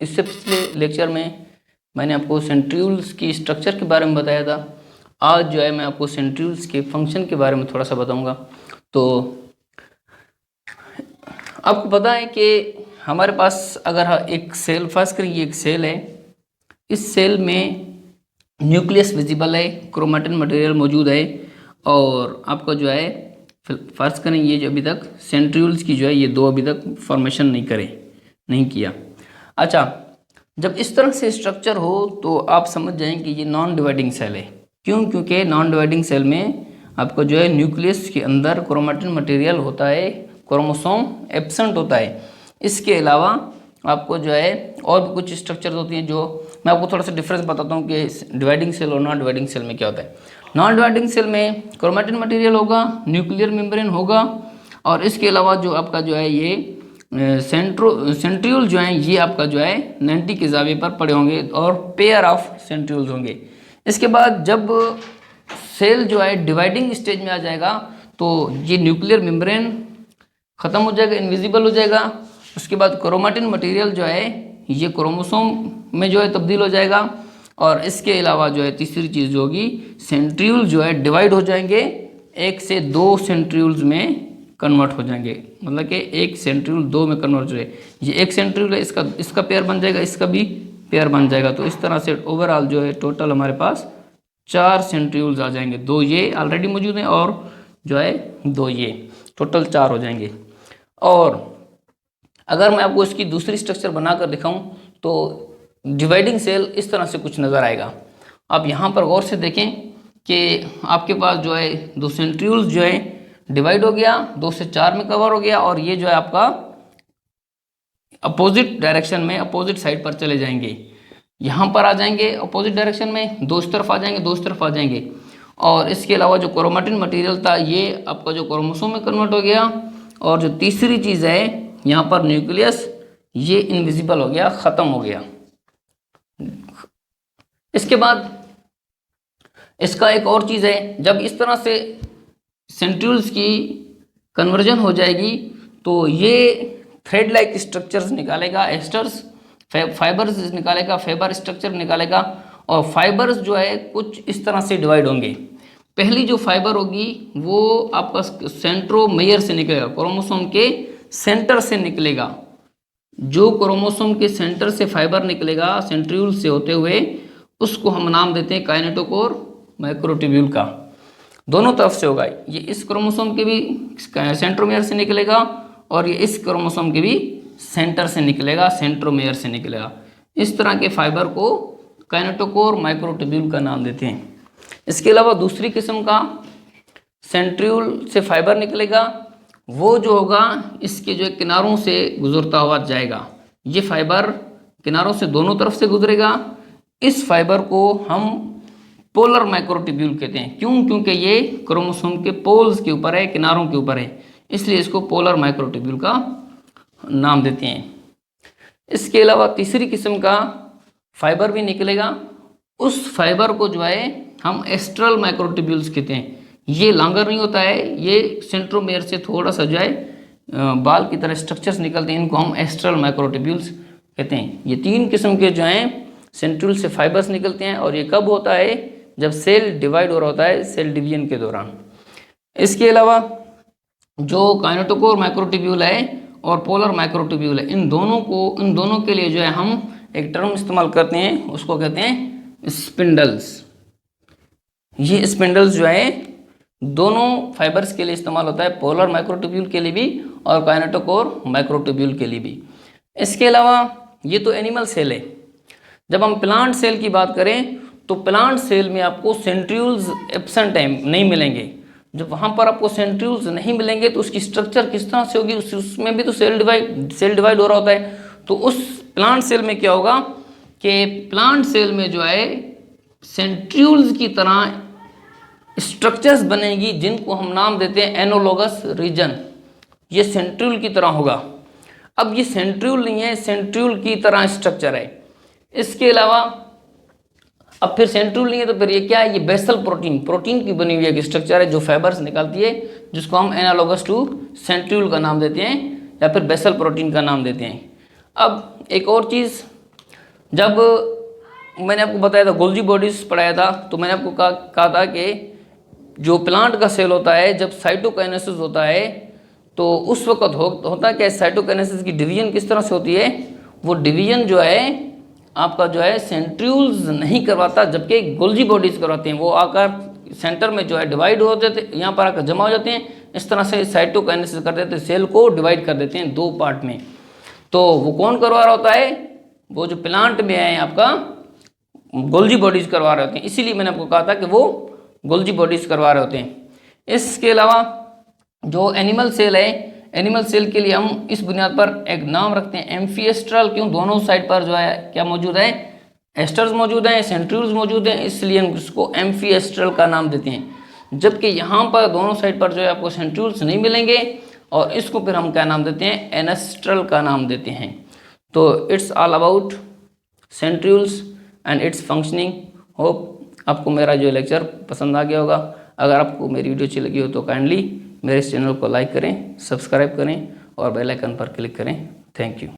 इससे पिछले लेक्चर में मैंने आपको सेंट्रीओल्स की स्ट्रक्चर के बारे में बताया था। आज जो है मैं आपको सेंट्रीओल्स के फंक्शन के बारे में थोड़ा सा बताऊंगा। तो आपको पता है कि हमारे पास अगर एक सेल, फर्स्ट करें ये एक सेल है, इस सेल में न्यूक्लियस विजिबल है, क्रोमैटिन मटेरियल मौजूद है और आपका जो है फर्स्ट करें ये जो अभी तक सेंट्रीओल्स की जो है ये दो अभी तक फॉर्मेशन नहीं किया। अच्छा, जब इस तरह से स्ट्रक्चर हो तो आप समझ जाएं कि ये नॉन डिवाइडिंग सेल है। क्यों? क्योंकि नॉन डिवाइडिंग सेल में आपको जो है न्यूक्लियस के अंदर क्रोमैटिन मटेरियल होता है, क्रोमोसोम एब्सेंट होता है। इसके अलावा आपको जो है और भी कुछ स्ट्रक्चर होती हैं, जो मैं आपको थोड़ा सा डिफरेंस बताता हूँ कि डिवाइडिंग सेल और नॉन डिवाइडिंग सेल में क्या होता है। नॉन डिवाइडिंग सेल में क्रोमैटिन मटेरियल होगा, न्यूक्लियर मेम्ब्रेन होगा और इसके अलावा जो आपका जो है ये सेंट्रियोल जो है ये आपका जो है 90 के जावे पर पड़े होंगे और पेयर ऑफ सेंट्रियोल्स होंगे। इसके बाद जब सेल जो है डिवाइडिंग स्टेज में आ जाएगा तो ये न्यूक्लियर मेम्ब्रेन ख़त्म हो जाएगा, इनविजिबल हो जाएगा। उसके बाद क्रोमैटिन मटेरियल जो है ये क्रोमोसोम में जो है तब्दील हो जाएगा और इसके अलावा जो है तीसरी चीज़ जो होगी, सेंट्रियोल जो है डिवाइड हो जाएंगे, 1 से 2 सेंट्रियोल्स में कन्वर्ट हो जाएंगे। मतलब कि एक सेंट्रियोल 2 में कन्वर्ट हो जाए, ये एक सेंट्रियोल है, इसका पेयर बन जाएगा, इसका भी पेयर बन जाएगा। तो इस तरह से ओवरऑल जो है टोटल हमारे पास 4 सेंट्रियोल्स आ जाएंगे। 2 ये ऑलरेडी मौजूद हैं और जो है 2 ये, टोटल 4 हो जाएंगे। और अगर मैं आपको इसकी दूसरी स्ट्रक्चर बनाकर दिखाऊं तो डिवाइडिंग सेल इस तरह से कुछ नज़र आएगा। आप यहाँ पर गौर से देखें कि आपके पास जो है 2 सेंट्रियोल्स जो है डिवाइड हो गया, 2 से 4 में कवर हो गया और ये जो है आपका अपोजिट डायरेक्शन में, अपोजिट साइड पर चले जाएंगे। यहाँ पर आ जाएंगे अपोजिट डायरेक्शन में, 2 इस तरफ आ जाएंगे, 2 इस तरफ आ जाएंगे। और इसके अलावा जो क्रोमैटिन मटेरियल था ये आपका जो क्रोमोसोम में कन्वर्ट हो गया। और जो तीसरी चीज़ है यहाँ पर न्यूक्लियस, ये इनविजिबल हो गया, ख़त्म हो गया। इसके बाद इसका एक और चीज़ है, जब इस तरह से सेंट्रियोल्स की कन्वर्जन हो जाएगी तो ये थ्रेड लाइक स्ट्रक्चर्स निकालेगा, एस्टर्स फाइबर्स निकालेगा, फाइबर स्ट्रक्चर निकालेगा और फाइबर्स जो है कुछ इस तरह से डिवाइड होंगे। पहली जो फाइबर होगी वो आपका सेंट्रोमेयर से निकलेगा, क्रोमोसोम के सेंटर से निकलेगा। जो क्रोमोसोम के सेंटर से फाइबर निकलेगा सेंट्रियोल से होते हुए, उसको हम नाम देते हैं काइनेटोकोर माइक्रोट्यूब्यूल का। दोनों तरफ से होगा, ये इस क्रोमोसोम के भी सेंट्रोमेयर से निकलेगा और ये इस क्रोमोसोम के भी सेंटर से निकलेगा, सेंट्रोमेयर से निकलेगा। इस तरह के फाइबर को काइनेटोकोर माइक्रोट्यूब्यूल का नाम देते हैं। इसके अलावा दूसरी किस्म का सेंट्रियोल से फाइबर निकलेगा, वो जो होगा इसके जो किनारों से गुजरता हुआ जाएगा। ये फाइबर किनारों से दोनों तरफ से गुजरेगा। इस फाइबर को हम पोलर माइक्रोट्यूब्यूल कहते हैं। क्यों? क्योंकि ये क्रोमोसोम के पोल्स के ऊपर है, किनारों के ऊपर है, इसलिए इसको पोलर माइक्रोट्यूब्यूल का नाम देते हैं। इसके अलावा तीसरी किस्म का फाइबर भी निकलेगा, उस फाइबर को जो है हम एस्ट्रल माइक्रोट्यूब्यूल्स कहते हैं। ये लॉन्गर नहीं होता है, ये सेंट्रोमेयर से थोड़ा सा जो है बाल की तरह स्ट्रक्चर्स निकलते हैं, इनको हम एस्ट्रल माइक्रोट्यूब्यूल्स कहते हैं। ये 3 किस्म के जो हैं सेंट्रियोल से फाइबर्स निकलते हैं और ये कब होता है? जब सेल डिवाइड हो रहा होता है, सेल डिवीजन के दौरान। इसके अलावा जो काइनेटोकोर माइक्रोट्यूब्यूल है और पोलर माइक्रोट्यूब्यूल है, इन दोनों के लिए जो है हम एक टर्म इस्तेमाल करते हैं, उसको कहते हैं स्पिंडल्स। ये स्पिंडल्स जो है दोनों फाइबर्स के लिए इस्तेमाल होता है, पोलर माइक्रोट्यूब्यूल के लिए भी और काइनेटोकोर माइक्रोट्यूब्यूल के लिए भी। इसके अलावा ये तो एनिमल सेल है। जब हम प्लांट सेल की बात करें तो प्लांट सेल में आपको सेंट्रियोल्स एब्सेंट नहीं मिलेंगे। जब वहाँ पर आपको सेंट्रियोल्स नहीं मिलेंगे तो उसकी स्ट्रक्चर किस तरह से होगी? उसमें भी तो सेल डिवाइड हो रहा होता है। तो उस प्लांट सेल में क्या होगा कि प्लांट सेल में जो है सेंट्रियोल्स की तरह स्ट्रक्चर्स बनेगी, जिनको हम नाम देते हैं एनोलोगस रीजन। ये सेंट्रियोल की तरह होगा। अब ये सेंट्रियोल नहीं है, सेंट्रियोल की तरह स्ट्रक्चर है। इसके अलावा अब फिर सेंट्रियोल नहीं है तो फिर ये क्या है? ये बेसल प्रोटीन की बनी हुई एक स्ट्रक्चर है जो फाइबर्स निकालती है, जिसको हम एनालोगस टू सेंट्रियोल का नाम देते हैं या फिर बेसल प्रोटीन का नाम देते हैं। अब एक और चीज़ जब मैंने आपको बताया था गोल्जी बॉडीज पढ़ाया था, तो मैंने आपको कहा था कि जो प्लांट का सेल होता है जब साइटोकाइनेसिस होता है तो उस वक्त होता है क्या, साइटोकाइनेसिस की डिवीजन किस तरह से होती है, वो डिवीजन जो है आपका जो है सेंट्रियोल्स नहीं करवाता, जबकि गोल्जी बॉडीज करवाते हैं। वो आकर सेंटर में जो है डिवाइड होते थे, यहाँ पर आकर जमा हो जाते हैं, इस तरह से साइटोकाइनेसिस कर देते हैं, सेल को डिवाइड कर देते हैं दो पार्ट में। तो वो कौन करवा रहा होता है, वो जो प्लांट में है आपका गोल्जी बॉडीज करवा रहे होते हैं, इसीलिए मैंने आपको कहा था कि वो गोल्जी बॉडीज करवा रहे होते हैं। इसके अलावा जो एनिमल सेल है, एनिमल सेल के लिए हम इस बुनियाद पर एक नाम रखते हैं एम्फीएस्ट्रल, क्यों, दोनों साइड पर जो है क्या मौजूद है, एस्टर्स मौजूद हैं, सेंट्रियोल्स मौजूद हैं, इसलिए हम इसको एम्फीएस्ट्रल का नाम देते हैं। जबकि यहाँ पर दोनों साइड पर जो है आपको सेंट्रियोल्स नहीं मिलेंगे, और इसको फिर हम क्या नाम देते हैं, एनेस्ट्रल का नाम देते हैं। तो it's all about centrioles and it's functioning. Hope आपको मेरा जो लेक्चर पसंद आ गया होगा। अगर आपको मेरी वीडियो अच्छी लगी हो तो काइंडली मेरे इस चैनल को लाइक करें, सब्सक्राइब करें और बेल आइकन पर क्लिक करें। Thank you.